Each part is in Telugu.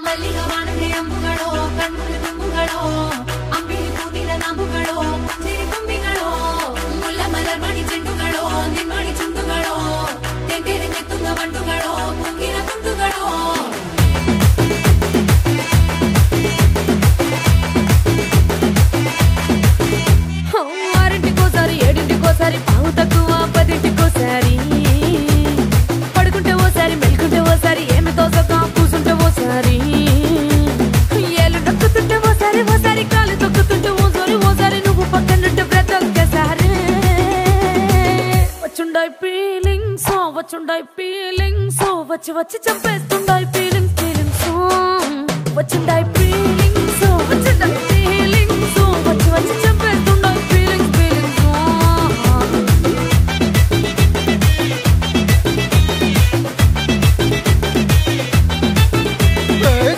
ಮಲ್ಲಿಗೆ ವಾಣದೆ ಅಂಬುಗಳೋ ಕಣ್ಣುಗಳ ತುಂಬುಗಳೋ ಅಂಬಿಳಿ ಕೂದಿನ ನಾಂಬುಗಳೋ ಸಿರಿ ತುಂಬಿಗಳೋ ಮುಲ್ಲ ಮಲರ್ ಮಣಿ ಚೆಂಡುಗಳೋ ನಿಮ್ಮಣಿ ಚುಂಡುಗಳೋ ತೆಂಟೆರೆ ನೆತ್ತುಂಗ ಬಂಡುಗಳೋ ಮುಂಗಿನ ತುಂಡುಗಳೋ ఆరింటికోసారి ఏడింటికోసారి పావు తక్కువ పదింటికోసారి పడుకుంటే ఓసారి మెలుకుంటే ఓసారి ఏమి తోసక కూసుంటే ఓసారి ఏళ్ళు నొక్కుతుంటే ఓసారి ఓసారి కాలు తొక్కుతుంటే ఓసారి నువ్వు పక్కనుంటే బ్రతొక్కసారి వచ్చుండాయి ఫీలింగ్స్ వచ్చి వచ్చి చంపేస్తుండాయి ఫీలింగ్స్ వచ్చుండాయి ఫీలింగ్స్ వచ్చుండాయి ఫీలింగ్స్ వచ్చి వచ్చి చంపేస్తుండాయి ఫీలింగ్స్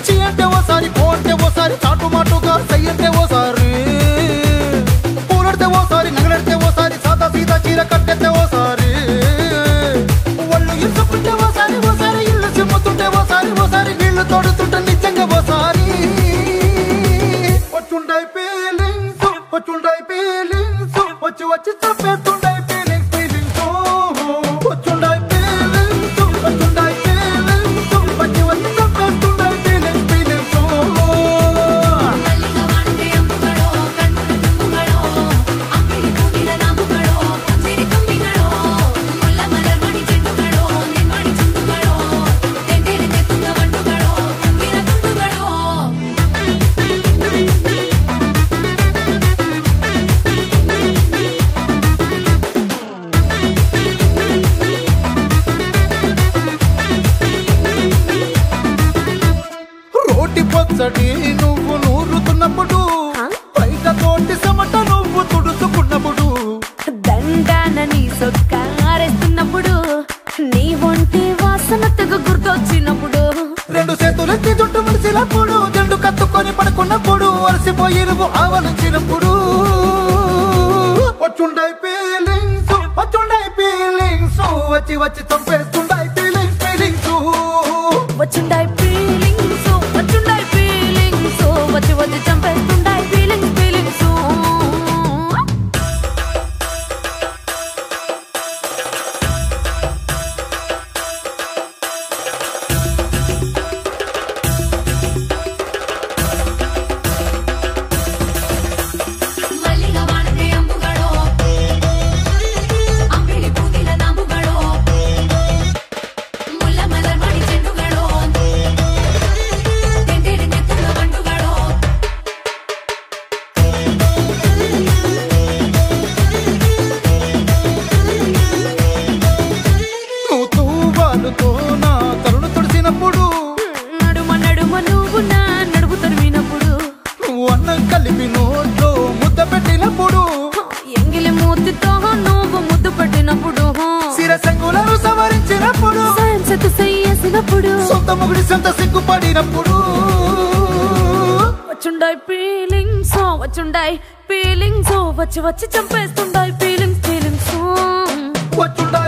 చీ అంటే ఓసారి పోంటే ఓసారి చాటు మాటుగా సయ్యంటే ఓసారి పూలడితే ఓసారి నగలడితే ఓసారి సాదా సీదా చీర కట్టెతే ఓసారి ఒళ్ళు ఇసుకుంటే ఓసారి ఇల్లు చిమ్ముతుంటే ఓసారి నీళ్లు తోడుతుంటే నిజంగా ఓసారి వచ్చుండాయి ఫీలింగ్స్ వచ్చి వచ్చి చంపేస్తుండాయి ఫీలింగ్స్ వచ్చుండాయి ఫీలింగ్స్ వచ్చి వచ్చి చంపేస్తుండాయి ఫీలింగ్స్ మల్లిగ వాణదే అంబుಗಳೋ కಣ್ಣుల తుంబుಗಳೋ అంబిలి కూదిన నాంబుಗಳೋ సిరి ತುಂಬಿಗಳೋ ముల్ల మలర్ మణి చెండుಗಳೋ నిమ్మణి చుండుಗಳೋ తెంటెರೆ నెత్తుంగ వండుಗಳೋ ముంగిన ತುಂಡುಗಳೋ రోటి పచ్చడి నువ్వు నూరుతున్నప్పుడు బయట తోటి సమట నువ్వు తుడుచుకున్నప్పుడు దండాన నీ సొక్కారేస్తున్నప్పుడు నీ ఒంటి వాసన తెగ గుర్తొచ్చినప్పుడు రెండు చేతులెత్తి జుట్టు ముడిసినప్పుడు జండు కత్తుకొని పడుకున్నప్పుడు అలసిపోయి నువ్వు ఆవలించినప్పుడు వచ్చుండాయి ఫీలింగ్స్ వచ్చి వచ్చి చంపేస్తుండాయి ఫీలింగ్స్ వచ్చుండాయి ఫీలింగ్స్ వచ్చి వచ్చి చంపేస్తుండాయి ఫీలింగ్స్ మల్లిగ వాణదే అంబుಗಳೋ అంబిలి కూదిన నాంబుಗಳೋ ముల్ల మలర్ మణి చెండుಗಳೋ తెంటెರೆ నెత్తుంగ వండుಗಳೋ నువ్వు తూవాలుతో నా తరుణ తుడిసినప్పుడు నడుమ నువ్వు నా నడుపు తరిమినప్పుడు నువ్వు అన్నం కలిపి నోట్లో ముద్ద పెట్టినప్పుడు ఎంగిలి మూతితో నువ్వు ముద్దు పెట్టినప్పుడు శిరసంగులను సవరించినప్పుడు సాయంసెత్తు చెయ్యేసినప్పుడు సొంత ముగుడి సొంత సిగ్గుపడినప్పుడు వచ్చుండాయి ఫీలింగ్స్ వచ్చి వచ్చి చంపేస్తుండాయి ఫీలింగ్స్ వచ్చుండా